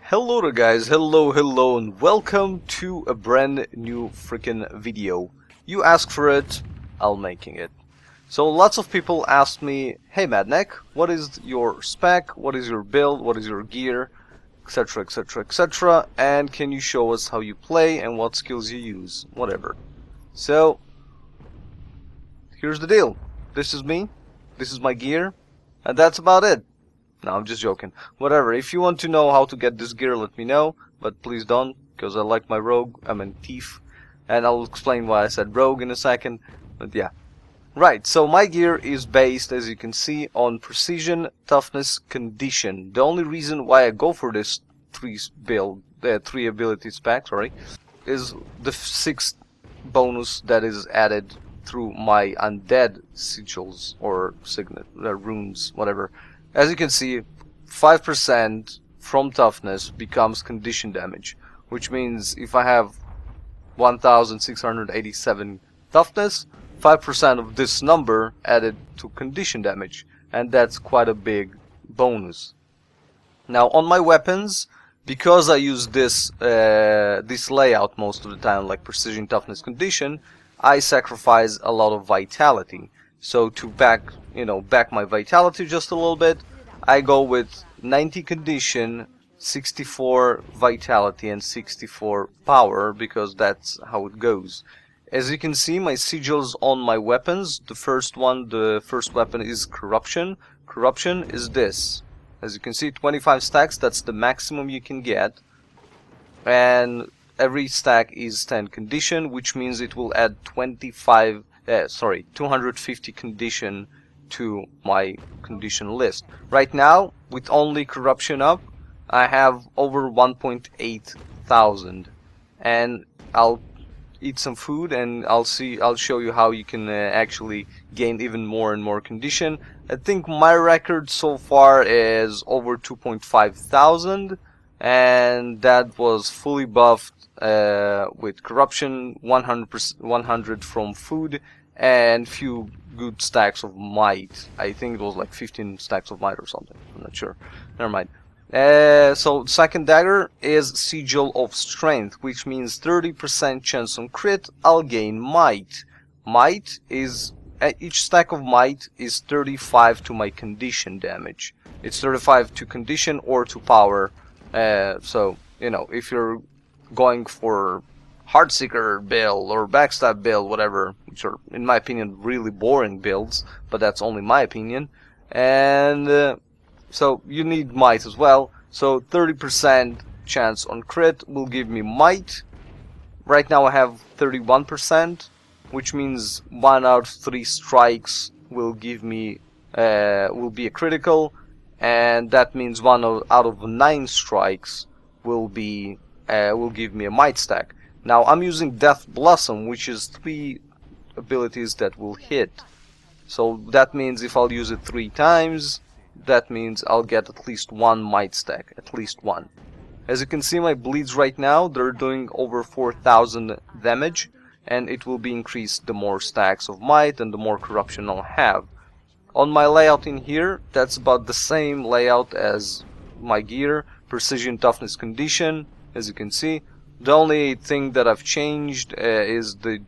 Hello there guys, hello and welcome to a brand new freaking video. You asked for it, I'll making it. So lots of people asked me, hey Madnek, what is your spec, what is your build, what is your gear, etc, etc, etc, and can you show us how you play and what skills you use, whatever. So here's the deal, this is me, this is my gear, and that's about it. No, I'm just joking. Whatever, if you want to know how to get this gear, let me know. But please don't, because I like my rogue, thief. And I'll explain why I said rogue in a second. But yeah. Right, so my gear is based, as you can see, on precision, toughness, condition. The only reason why I go for this three ability spec, is the 6th bonus that is added through my undead sigils, or signet, runes, whatever. As you can see, 5% from toughness becomes condition damage, which means if I have 1687 toughness, 5% of this number added to condition damage, and that's quite a big bonus. Now on my weapons, because I use this layout most of the time, like precision, toughness, condition, I sacrifice a lot of vitality. So to back my vitality just a little bit, I go with 90 condition, 64 vitality and 64 power, because that's how it goes. As you can see, my sigils on my weapons, the first weapon is corruption. Corruption is this. As you can see, 25 stacks, that's the maximum you can get. And every stack is 10 condition, which means it will add 250 condition to my condition list. Right now, with only corruption up, I have over 1.8 thousand, and I'll eat some food and I'll show you how you can actually gain even more and more condition. I think my record so far is over 2.5 thousand, and that was fully buffed with corruption, 100 from food, and few good stacks of might. I think it was like 15 stacks of might or something. I'm not sure. Never mind. So second dagger is sigil of strength, which means 30% chance on crit. I'll gain might. Might is each stack of might is 35 to my condition damage. It's 35 to condition or to power. So if you're going for Heartseeker build or backstab build, whatever, which are in my opinion really boring builds, but that's only my opinion, and so you need might as well. So 30% chance on crit will give me might. Right now I have 31%, which means 1 out of 3 strikes will give me will be a critical, and that means 1 out of 9 strikes will give me a might stack. Now I'm using Death Blossom, which is 3 abilities that will hit. So that means if I'll use it 3 times, that means I'll get at least 1 might stack, at least 1. As you can see, my bleeds right now, they're doing over 4000 damage, and it will be increased the more stacks of might and the more corruption I'll have. On my layout in here, that's about the same layout as my gear, precision, toughness, condition, as you can see. The only thing that I've changed is the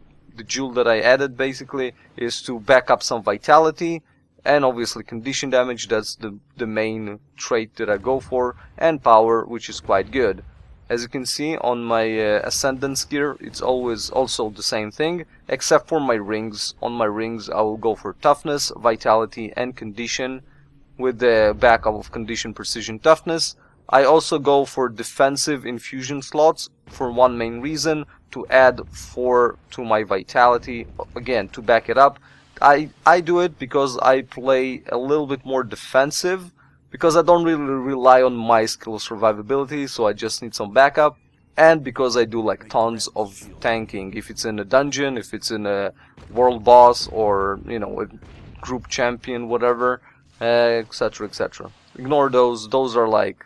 jewel that I added, basically, is to back up some vitality, and obviously condition damage, that's the main trait that I go for, and power, which is quite good. As you can see on my Ascendance gear, it's always also the same thing, except for my rings. On my rings I will go for toughness, vitality and condition, with the backup of condition, precision, toughness. I also go for defensive infusion slots for one main reason, to add 4 to my vitality, again to back it up. I do it because I play a little bit more defensive, because I don't really rely on my skill of survivability, so I just need some backup, and because I do like tons of tanking, if it's in a dungeon, if it's in a world boss, or a group champion, whatever, etc, etc. Ignore those are like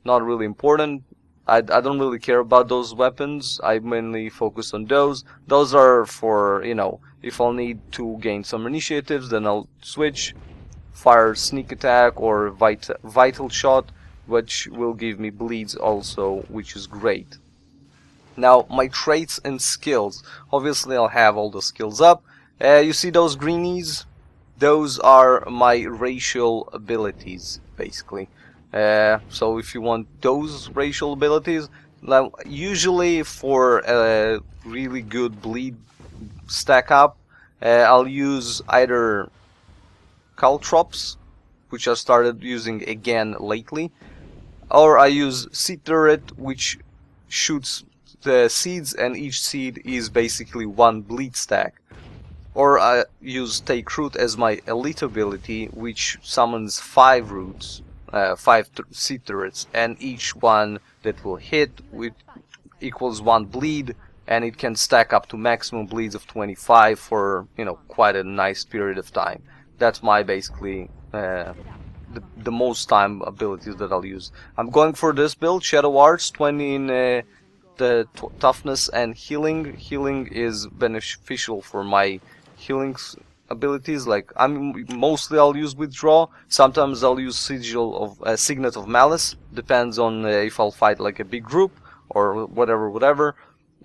not really important. I don't really care about those weapons. I mainly focus on those. Those are for, if I'll need to gain some initiatives, then I'll switch, fire sneak attack or vital shot, which will give me bleeds also, which is great. Now my traits and skills, obviously I'll have all the skills up. You see those greenies? Those are my racial abilities, basically. So if you want those racial abilities, now usually for a really good bleed stack up, I'll use either caltrops, which I started using again lately, or I use seed turret, which shoots the seeds, and each seed is basically one bleed stack. Or I use take root as my elite ability, which summons 5 roots, 5 seed turrets, and each one that will hit with equals 1 bleed, and it can stack up to maximum bleeds of 25 for, you know, quite a nice period of time. That's my basically the most time abilities that I'll use. I'm going for this build, Shadow Arts, 20 in the toughness and healing. Healing is beneficial for my healing abilities. Like mostly I'll use withdraw. Sometimes I'll use sigil of signet of malice. Depends on if I'll fight like a big group or whatever.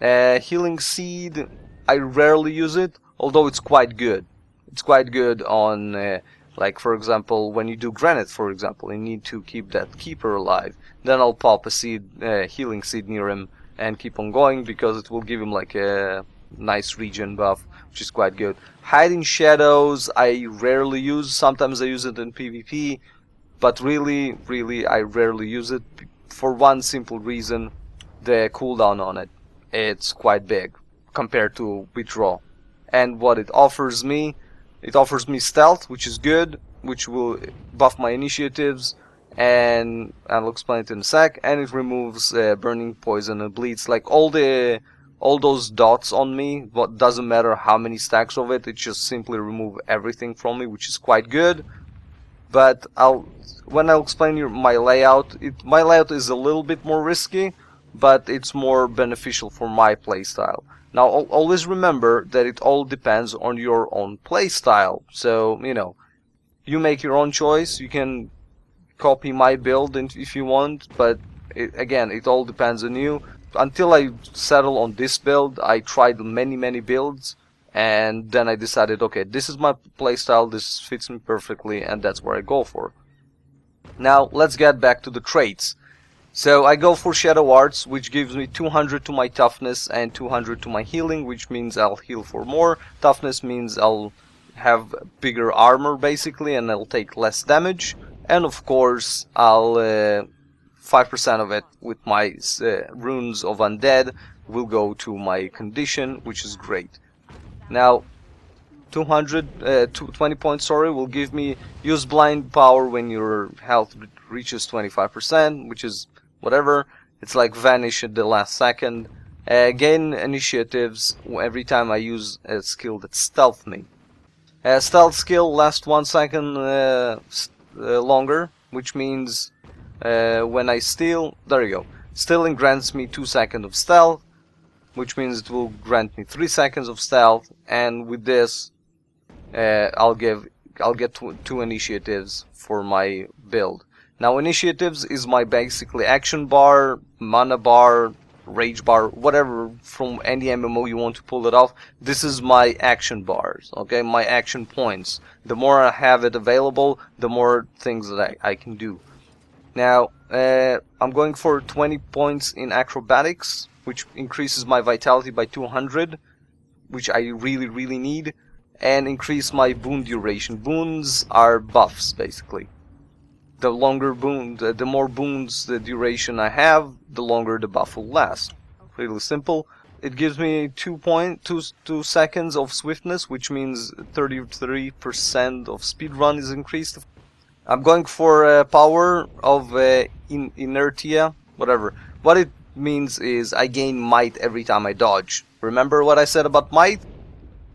Healing seed, I rarely use it, although it's quite good. It's quite good on like for example when you do granite, for example, you need to keep that keeper alive. Then I'll pop a seed, healing seed near him and keep on going, because it will give him like a nice regen buff, which is quite good. Hiding shadows I rarely use. Sometimes I use it in PvP, but really I rarely use it for one simple reason: the cooldown on it. It's quite big compared to withdraw. And what it offers me stealth, which is good, which will buff my initiatives, and I'll explain it in a sec. And it removes burning, poison, and bleeds. Like all those dots on me, what doesn't matter how many stacks of it, it just simply remove everything from me, which is quite good. But when I'll explain my layout, my layout is a little bit more risky, but it's more beneficial for my playstyle. Now always remember that it all depends on your own playstyle. So, you know, you make your own choice. You can copy my build if you want, but again, it all depends on you. Until I settle on this build, I tried many builds, and then I decided, okay, this is my playstyle, this fits me perfectly, and that's where I go for. Now let's get back to the traits. So I go for Shadow Arts, which gives me 200 to my toughness and 200 to my healing, which means I'll heal for more. Toughness means I'll have bigger armor basically, and I'll take less damage. And of course I'll 5% of it with my runes of undead will go to my condition, which is great. Now 20 points, sorry, will give me use blind power when your health reaches 25%, which is whatever. It's like vanish at the last second. Gain initiatives every time I use a skill that stealth me. Stealth skill lasts 1 second longer, which means when I steal, there you go. Stealing grants me 2 seconds of stealth, which means it will grant me 3 seconds of stealth, and with this I'll get two initiatives for my build. Now initiatives is my basically action bar, mana bar, rage bar, whatever from any MMO you want to pull it off. This is my action bars, okay, my action points. The more I have it available, the more things that I can do. Now I'm going for 20 points in acrobatics, which increases my vitality by 200, which I really need, and increase my boon duration. Boons are buffs basically. The longer boon, the more boons the duration I have, the longer the buff will last. Really simple. It gives me 2 seconds of swiftness, which means 33% of speedrun is increased. I'm going for power of inertia, whatever. What it means is I gain might every time I dodge. Remember what I said about might?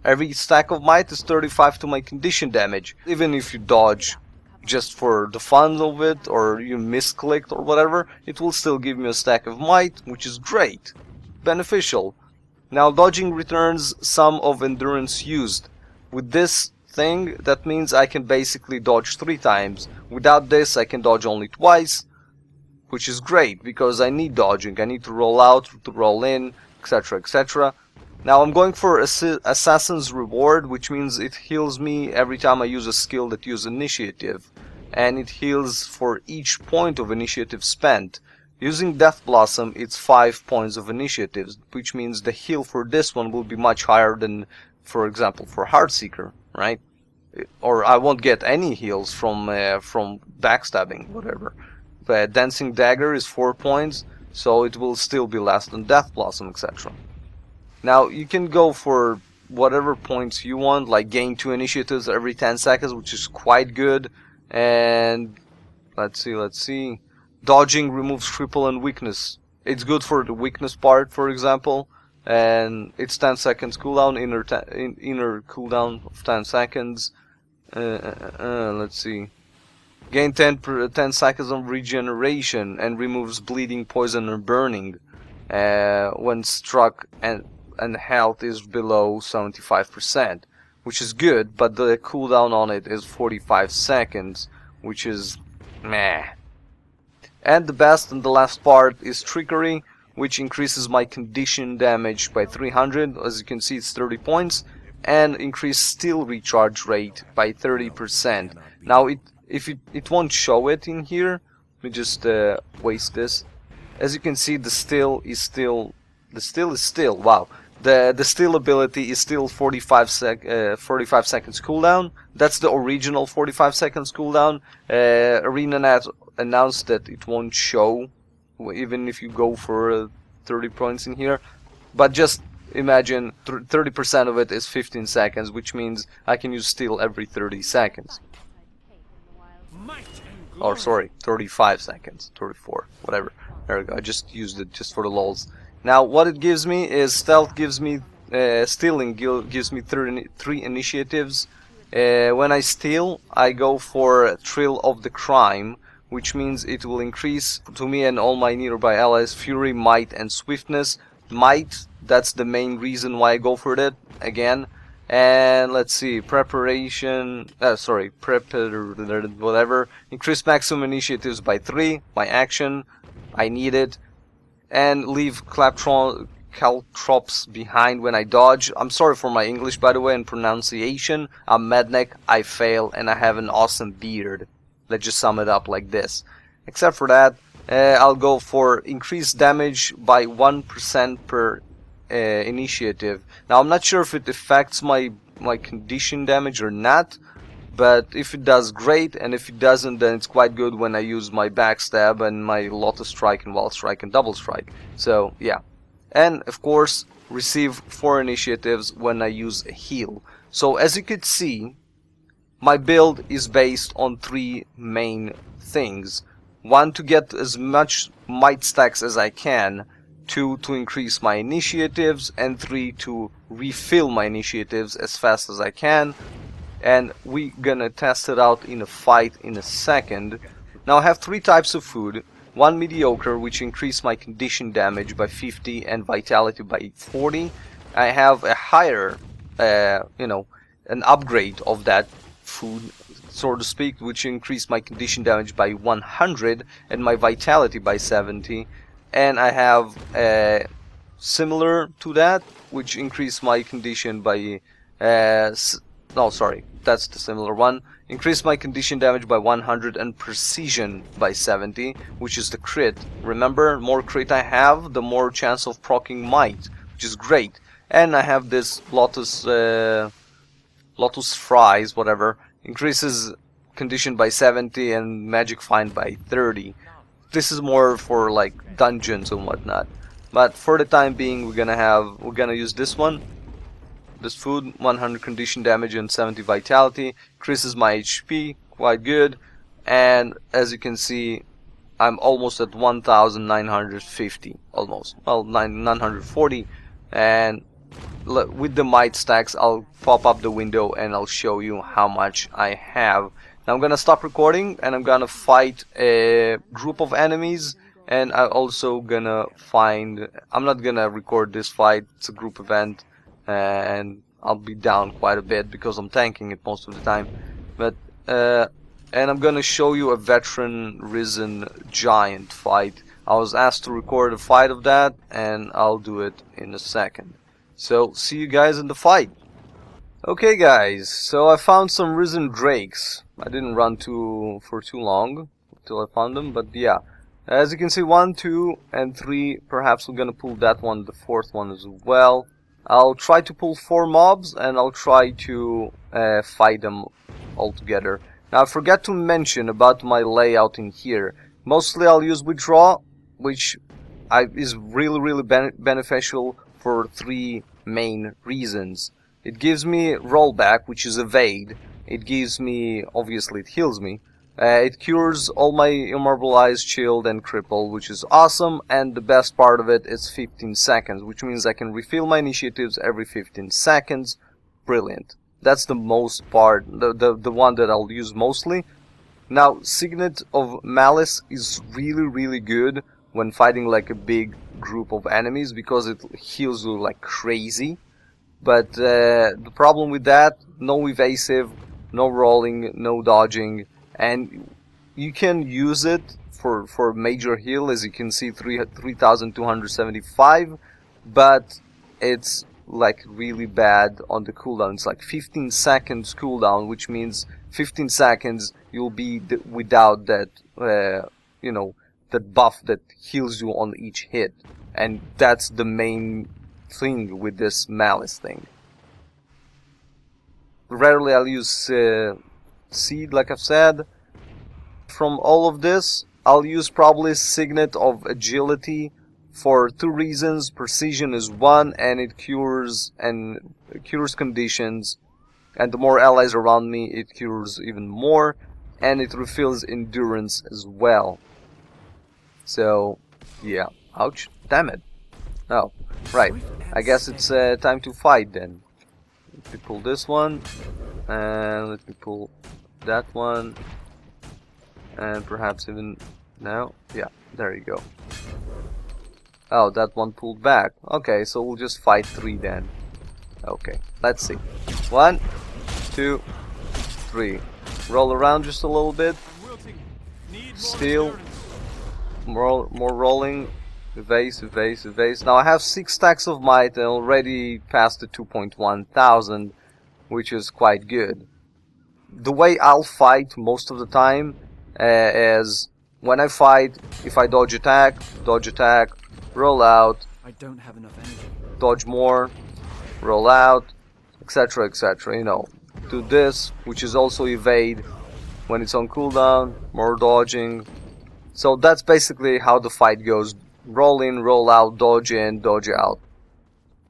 Every stack of might is 35 to my condition damage. Even if you dodge just for the fun of it, or you misclicked or whatever, it will still give me a stack of might, which is great. Beneficial. Now dodging returns sum of endurance used. With this thing, that means I can basically dodge 3 times. Without this, I can dodge only twice. which is great because I need dodging. I need to roll out, to roll in, etc, etc. Now I'm going for Assassin's Reward, which means it heals me every time I use a skill that uses initiative, and it heals for each point of initiative spent. Using Death Blossom, it's 5 points of initiative, which means the heal for this one will be much higher than, for example, for Heartseeker, right? Or I won't get any heals from backstabbing, whatever. But Dancing Dagger is 4 points, so it will still be less than Death Blossom, etc. Now you can go for whatever points you want, like gain 2 initiatives every 10 seconds, which is quite good. And let's see. Dodging removes cripple and weakness. It's good for the weakness part, for example. And it's 10 seconds cooldown, inner cooldown of 10 seconds. Let's see. Gain 10 seconds of regeneration and removes bleeding, poison, and burning when struck and health is below 75%, which is good, but the cooldown on it is 45 seconds, which is meh. And the best and the last part is Trickery, which increases my condition damage by 300. As you can see, it's 30 points, and increase steel recharge rate by 30%. Now it won't show it in here. Let me just waste this. As you can see, the steel is still wow. The steel ability is still 45 seconds cooldown. That's the original 45 seconds cooldown. ArenaNet announced that it won't show even if you go for 30 points in here. But just imagine 30% of it is 15 seconds, which means I can use steel every 30 seconds. Or sorry, 35 seconds, 34, whatever. There we go. I just used it just for the lols. Now what it gives me is stealth gives me stealing gives me 3 initiatives. When I steal, I go for Thrill of the Crime, which means it will increase to me and all my nearby allies fury, might, and swiftness. Might, that's the main reason why I go for that again. And let's see, preparation, whatever. Increase maximum initiatives by 3, my action, I need it. And leave caltrops behind when I dodge. I'm sorry for my English, by the way, and pronunciation. I'm Madnek, I fail, and I have an awesome beard. Let's just sum it up like this. Except for that, I'll go for increased damage by 1% per initiative. Now I'm not sure if it affects my condition damage or not, but if it does, great, and if it doesn't, then it's quite good when I use my backstab and my Lotus Strike and Wild Strike and Double Strike. So yeah, and of course receive 4 initiatives when I use a heal. So as you could see, my build is based on 3 main things. 1, to get as much might stacks as I can. 2, to increase my initiatives, and 3, to refill my initiatives as fast as I can. And we're gonna test it out in a fight in a second. Now I have 3 types of food. 1 mediocre, which increase my condition damage by 50 and vitality by 40. I have a higher, an upgrade of that food, so to speak, which increased my condition damage by 100 and my vitality by 70. And I have similar to that, which increased my condition by no, sorry, that's the similar one. Increase my condition damage by 100 and precision by 70, which is the crit. Remember, more crit I have, the more chance of proccing might, which is great. And I have this Lotus Fries, whatever, increases condition by 70 and magic find by 30. This is more for like dungeons and whatnot. But for the time being, we're gonna use this one. This food, 100 condition damage and 70 vitality, increases my HP, quite good. And as you can see, I'm almost at 1950, almost, well, 940. And with the might stacks, I'll pop up the window and I'll show you how much I have. Now I'm gonna stop recording and I'm gonna fight a group of enemies. And I'm also gonna I'm not gonna record this fight, it's a group event. And I'll be down quite a bit because I'm tanking it most of the time. But and I'm gonna show you a veteran risen giant fight. I was asked to record a fight of that, and I'll do it in a second. So, see you guys in the fight. Okay guys, so I found some risen drakes. I didn't run for too long until I found them, but yeah. As you can see, 1, 2, and 3. Perhaps we're gonna pull that one, the 4th one as well. I'll try to pull 4 mobs, and I'll try to fight them all together. Now I forgot to mention about my layout in here. Mostly I'll use withdraw, which is really beneficial for 3 main reasons. It gives me rollback, which is evade. It gives me, obviously it heals me. It cures all my immobilized, shield, and cripple, which is awesome. And the best part of it is 15 seconds, which means I can refill my initiatives every 15 seconds. Brilliant. That's the most part, the one that I'll use mostly. Now, Signet of Malice is really good when fighting like a big group of enemies, because it heals you like crazy. But the problem with that, no evasive, no rolling, no dodging, and you can use it for major heal, as you can see, 3275, but it's like really bad on the cooldown. It's like 15 seconds cooldown, which means 15 seconds you'll be without that, you know, that buff that heals you on each hit, and that's the main thing with this Malice thing. Rarely I'll use Seed, like I've said. From all of this, I'll use probably Signet of Agility for 2 reasons. Precision is 1, and it cures conditions, and the more allies around me, it cures even more, and it refills endurance as well. So, yeah. Ouch. Damn it. Oh, right. I guess it's time to fight then. Let me pull this one, and let me pull that one, and perhaps even now. Yeah, there you go. Oh, that one pulled back. Okay, so we'll just fight 3 then. Okay, let's see. 1, 2, 3. Roll around just a little bit. Steal. More rolling. Evase. Now I have 6 stacks of might and already passed the 2.1 thousand, which is quite good. The way I'll fight most of the time is when I fight, if I dodge attack, roll out, I don't have enough energy. Dodge more, roll out, etc, you know. Do this, which is also evade when it's on cooldown, more dodging. So that's basically how the fight goes. Roll in, roll out, dodge in, dodge out.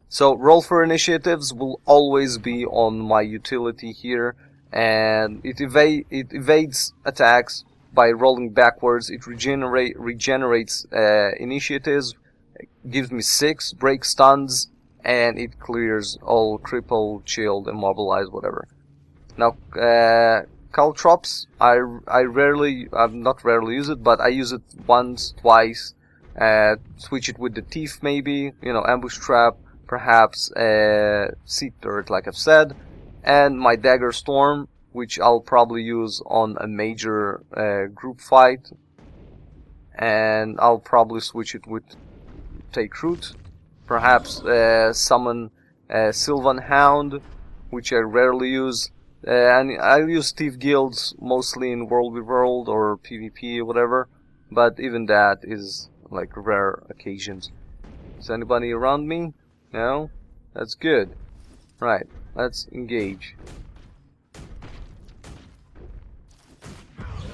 So roll for initiatives will always be on my utility here, and it evades attacks by rolling backwards. It regenerates initiatives, gives me 6, breaks stuns, and it clears all cripple, shield, immobilize, whatever. Now, Caltrops, I not rarely use it, but I use it once, twice. Switch it with the Thief maybe, you know, ambush trap, perhaps seat turret, like I've said, and my Dagger Storm, which I'll probably use on a major group fight, and I'll probably switch it with Take Root, perhaps summon Sylvan Hound, which I rarely use, and I use Thief Guilds mostly in World v World or PvP or whatever, but even that is like rare occasions. Is anybody around me? No? That's good. Right, let's engage.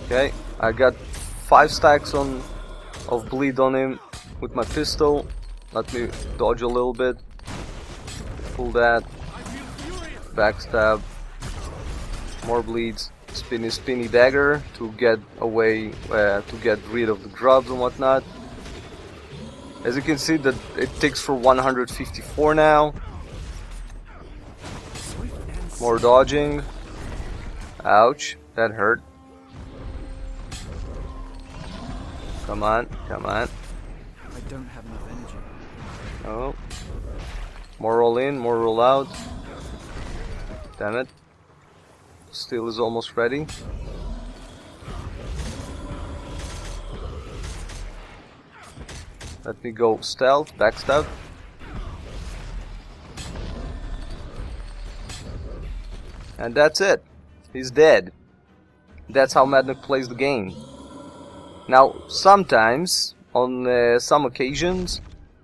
Okay, I got 5 stacks of bleed on him with my pistol. Let me dodge a little bit. Pull that. Backstab. More bleeds. Spinny dagger to get away, to get rid of the grubs and whatnot. As you can see, that it ticks for 154 now. More dodging. Ouch, that hurt. Come on. I don't have enough energy. Oh. More roll in, more roll out. Damn it. Steel is almost ready. Let me go stealth, backstab. And that's it. He's dead. That's how Madnek plays the game. Now, sometimes, on some occasions,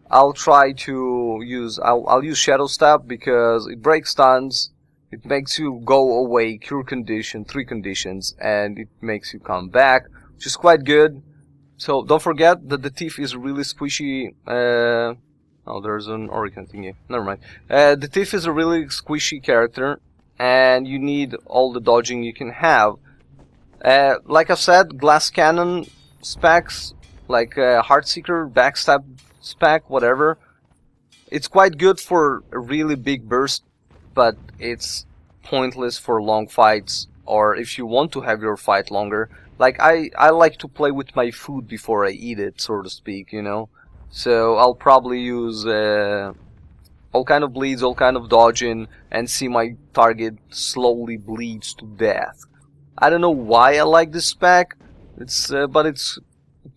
I'll try to use... I'll use Shadow Step because it breaks stuns, it makes you go away, cure condition, 3 conditions, and it makes you come back, which is quite good. So, don't forget that the Thief is really squishy... oh, there's an Oricon thingy. Never mind. The Thief is a really squishy character, and you need all the dodging you can have. Like I've said, glass cannon specs, like Heartseeker, backstab spec, whatever, it's quite good for a really big burst, but it's pointless for long fights, or if you want to have your fight longer. Like, I like to play with my food before I eat it, so to speak, you know? So I'll probably use all kind of bleeds, all kind of dodging, and see my target slowly bleeds to death. I don't know why I like this spec, but it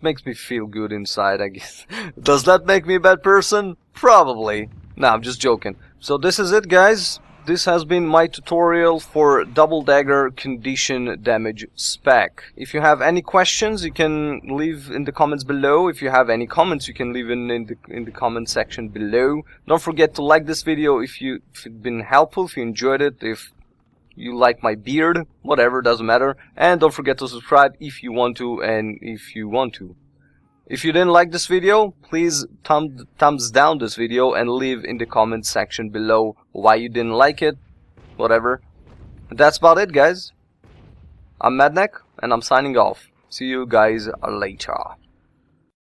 makes me feel good inside, I guess. Does that make me a bad person? Probably. Nah, I'm just joking. So this is it, guys. This has been my tutorial for double dagger condition damage spec. If you have any questions, you can leave in the comments below. If you have any comments, you can leave in the comment section below. Don't forget to like this video if it's been helpful, if you enjoyed it, if you like my beard, whatever, doesn't matter. And don't forget to subscribe if you want to, and if you want to. If you didn't like this video, please thumbs down this video and leave in the comment section below why you didn't like it, whatever. That's about it, guys. I'm Madnek, and I'm signing off. See you guys later.